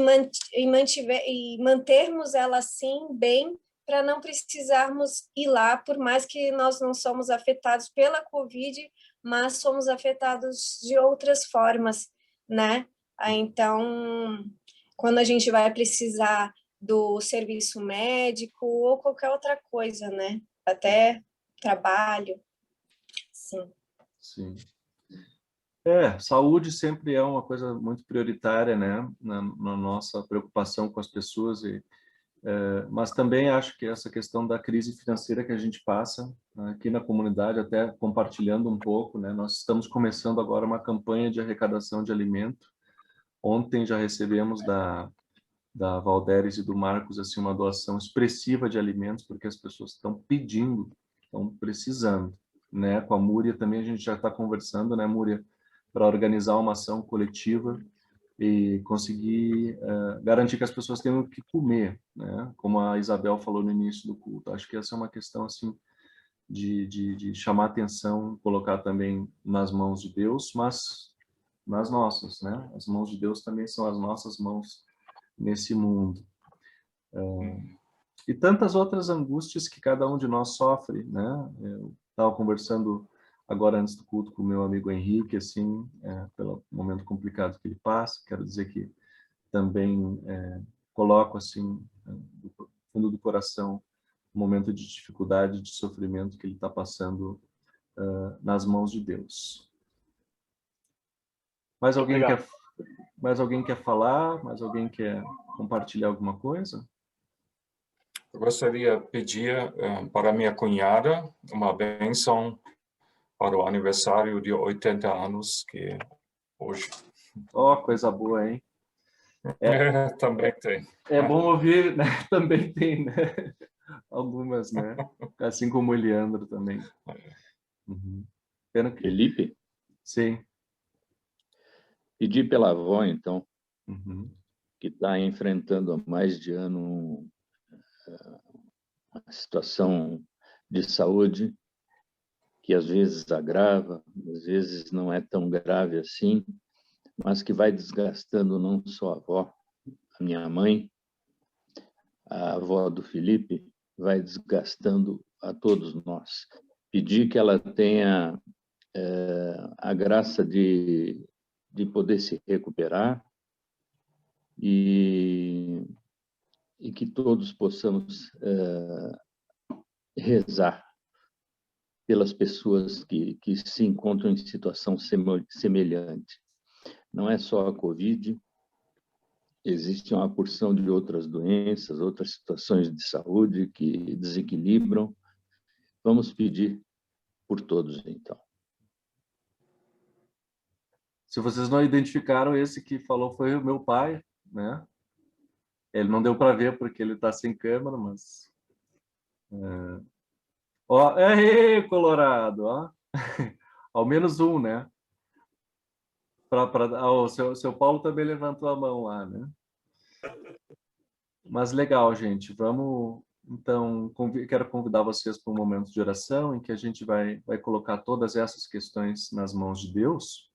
mantermos ela assim, bem, para não precisarmos ir lá, por mais que nós não somos afetados pela Covid, mas somos afetados de outras formas, né? Então, quando a gente vai precisar do serviço médico ou qualquer outra coisa, né? Até trabalho, sim. Sim. Saúde sempre é uma coisa muito prioritária, né? Na nossa preocupação com as pessoas, mas também acho que essa questão da crise financeira que a gente passa aqui na comunidade, até compartilhando um pouco, né? Nós estamos começando agora uma campanha de arrecadação de alimento, Ontem já recebemos da Valderes e do Marcos assim, uma doação expressiva de alimentos, porque as pessoas estão pedindo, estão precisando. Né? Com a Múria também a gente já está conversando, né, Múria, para organizar uma ação coletiva e conseguir garantir que as pessoas tenham o que comer, né? Como a Isabel falou no início do culto. Acho que essa é uma questão assim de chamar atenção, colocar também nas mãos de Deus, mas nas nossas, né? As mãos de Deus também são as nossas mãos nesse mundo. E tantas outras angústias que cada um de nós sofre, né? Eu estava conversando agora antes do culto com o meu amigo Henrique, assim, pelo momento complicado que ele passa. Quero dizer que também coloco, assim, do fundo do coração, um momento de dificuldade, de sofrimento que ele está passando nas mãos de Deus. Mais alguém quer falar? Mais alguém quer compartilhar alguma coisa? Eu gostaria de pedir para minha cunhada uma bênção para o aniversário de 80 anos, que é hoje. Oh, coisa boa, hein? Também tem. É bom ouvir, né? Também tem, né? Algumas, né? Assim como o Leandro também. Uhum. Pena que... Felipe? Sim. Pedir pela avó, então, que está enfrentando há mais de ano uma situação de saúde que às vezes agrava, às vezes não é tão grave assim, mas que vai desgastando não só a avó, a minha mãe, a avó do Felipe, vai desgastando a todos nós. Pedir que ela tenha a graça de poder se recuperar e que todos possamos rezar pelas pessoas que se encontram em situação semelhante. Não é só a Covid, existe uma porção de outras doenças, outras situações de saúde que desequilibram. Vamos pedir por todos, então. Se vocês não identificaram, esse que falou foi o meu pai, né? Ele não deu para ver porque ele está sem câmera, mas... Ó, Colorado, ó. Ao menos um, né? O seu Paulo também levantou a mão lá, né? Mas legal, gente. Vamos, então, quero convidar vocês para um momento de oração em que a gente vai colocar todas essas questões nas mãos de Deus.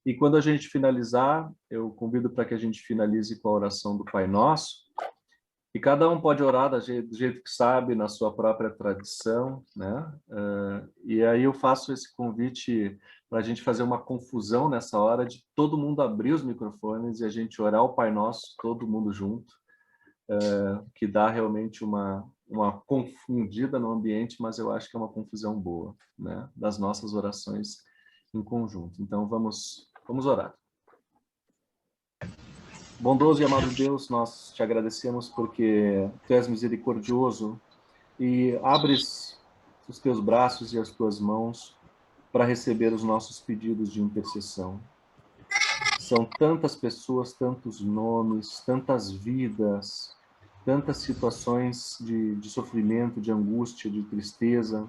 E quando a gente finalizar, eu convido para que a gente finalize com a oração do Pai Nosso. E cada um pode orar do jeito que sabe, na sua própria tradição, né? E aí eu faço esse convite para a gente fazer uma confusão nessa hora de todo mundo abrir os microfones e a gente orar o Pai Nosso, todo mundo junto, que dá realmente uma confundida no ambiente, mas eu acho que é uma confusão boa, né? Das nossas orações em conjunto. Então vamos orar. Bondoso e amado Deus, nós te agradecemos porque tu és misericordioso e abres os teus braços e as tuas mãos para receber os nossos pedidos de intercessão. São tantas pessoas, tantos nomes, tantas vidas, tantas situações de sofrimento, de angústia, de tristeza,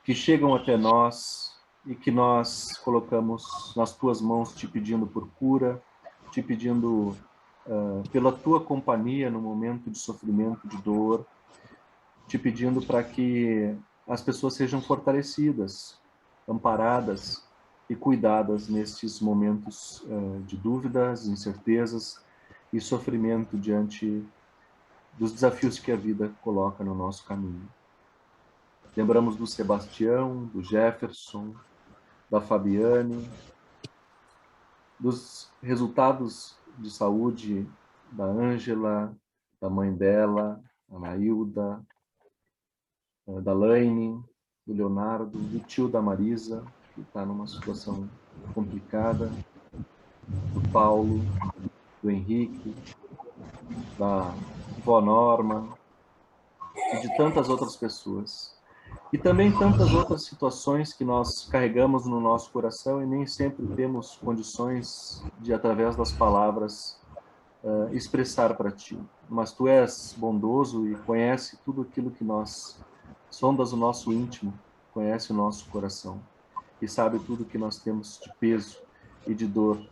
que chegam até nós e que nós colocamos nas tuas mãos te pedindo por cura, te pedindo pela tua companhia no momento de sofrimento, de dor, te pedindo para que as pessoas sejam fortalecidas, amparadas e cuidadas nestes momentos de dúvidas, incertezas e sofrimento diante dos desafios que a vida coloca no nosso caminho. Lembramos do Sebastião, do Jefferson, da Fabiane, dos resultados de saúde da Ângela, da mãe dela, a Nailda, da Laine, do Leonardo, do tio da Marisa, que está numa situação complicada, do Paulo, do Henrique, da vó Norma e de tantas outras pessoas. E também tantas outras situações que nós carregamos no nosso coração e nem sempre temos condições de, através das palavras, expressar para ti. Mas tu és bondoso e conhece tudo aquilo que nós sondas o nosso íntimo, conhece o nosso coração e sabe tudo que nós temos de peso e de dor.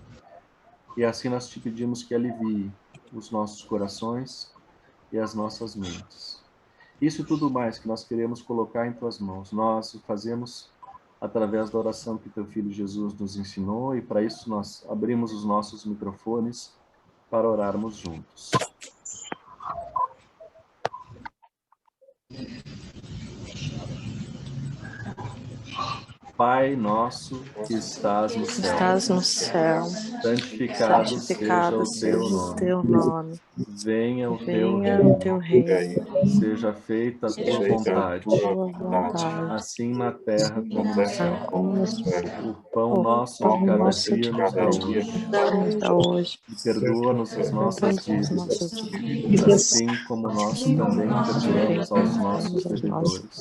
E assim nós te pedimos que alivie os nossos corações e as nossas mentes. Isso e tudo mais que nós queremos colocar em tuas mãos, nós o fazemos através da oração que teu Filho Jesus nos ensinou, e para isso nós abrimos os nossos microfones para orarmos juntos. Pai nosso que estás no céu, santificado seja o teu nome. Venha o teu reino, seja feita a tua vontade, assim na terra como no céu. O pão nosso de cada dia nos dá hoje, e perdoa-nos as nossas dívidas, assim como nós também perdoamos aos nossos devedores.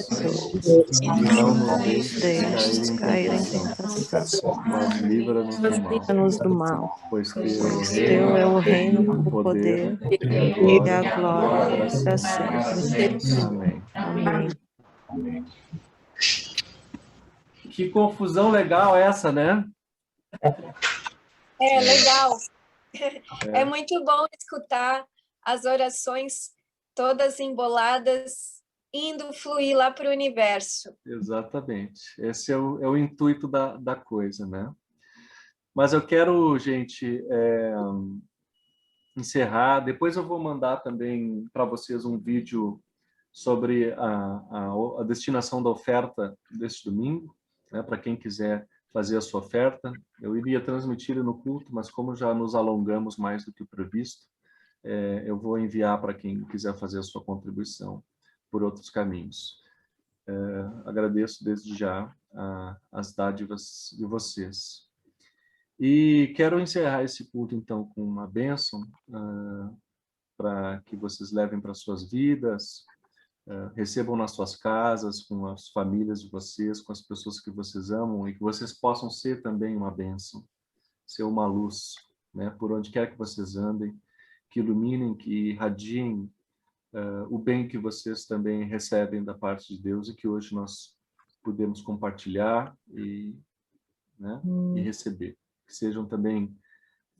E não nos deixes cair em tentação, mas livra-nos do mal, pois teu é o reino, o poder e a glória para sempre. Amém. Amém. Que confusão legal essa, né? É legal. É muito bom escutar as orações todas emboladas, indo fluir lá para o universo. Exatamente. Esse é o intuito da coisa, né? Mas eu quero, gente, encerrar. Depois eu vou mandar também para vocês um vídeo sobre a destinação da oferta deste domingo, né? Para quem quiser fazer a sua oferta. Eu iria transmitir no culto, mas como já nos alongamos mais do que o previsto, eu vou enviar para quem quiser fazer a sua contribuição por outros caminhos. Agradeço desde já as dádivas de vocês. E quero encerrar esse culto, então, com uma bênção para que vocês levem para suas vidas, recebam nas suas casas, com as famílias de vocês, com as pessoas que vocês amam, e que vocês possam ser também uma bênção, ser uma luz, né, por onde quer que vocês andem, que iluminem, que irradiem o bem que vocês também recebem da parte de Deus e que hoje nós podemos compartilhar e receber. Que sejam também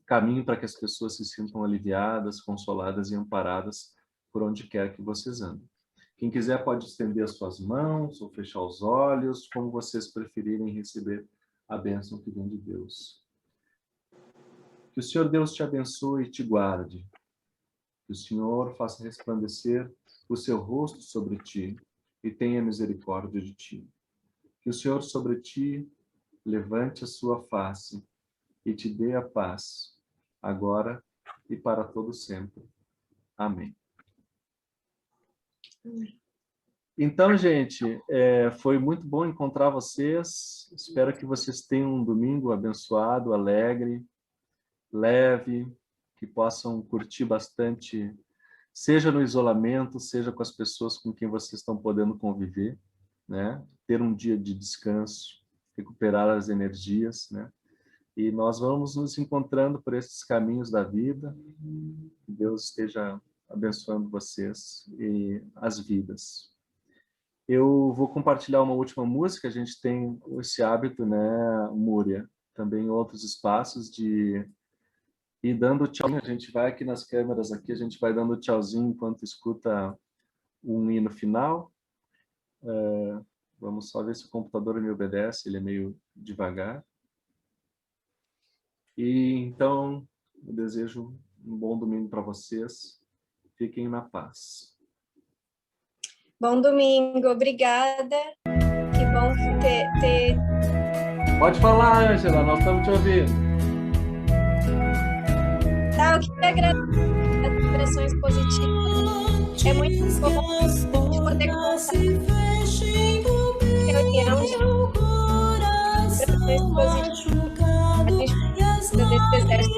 caminho para que as pessoas se sintam aliviadas, consoladas e amparadas por onde quer que vocês andem. Quem quiser pode estender as suas mãos ou fechar os olhos, como vocês preferirem receber a bênção que vem de Deus. Que o Senhor Deus te abençoe e te guarde. Que o Senhor faça resplandecer o seu rosto sobre ti e tenha misericórdia de ti. Que o Senhor sobre ti levante a sua face e te dê a paz, agora e para todo sempre. Amém. Então, gente, foi muito bom encontrar vocês. Espero que vocês tenham um domingo abençoado, alegre, leve, que possam curtir bastante, seja no isolamento, seja com as pessoas com quem vocês estão podendo conviver, né? Ter um dia de descanso, recuperar as energias, né? E nós vamos nos encontrando por esses caminhos da vida. Que Deus esteja abençoando vocês e as vidas. Eu vou compartilhar uma última música. A gente tem esse hábito, né, Múria? Também em outros espaços de ir dando tchau. A gente vai aqui nas câmeras, aqui a gente vai dando tchauzinho enquanto escuta um hino final. Vamos só ver se o computador me obedece, ele é meio devagar. E então, eu desejo um bom domingo para vocês. Fiquem na paz. Bom domingo, obrigada. Que bom ter... Pode falar, Ângela, nós estamos te ouvindo. Tá, eu queria agradecer as expressões positivas. É muito bom de poder contar reunião de expressões positivas. A gente precisa desse exército.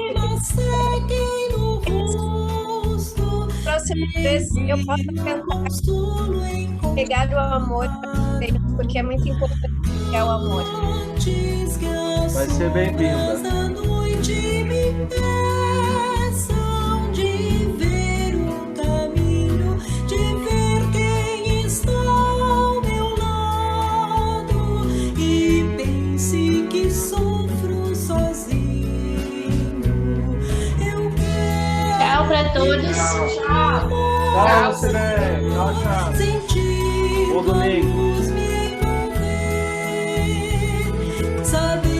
próximas vezes eu possa tentar pegar o amor, porque é muito importante pegar o amor. Vai ser bem-vinda. Tchau para todos. Tchau. Tchau, Sirene. Tchau, tchau. Bom domingo. Saber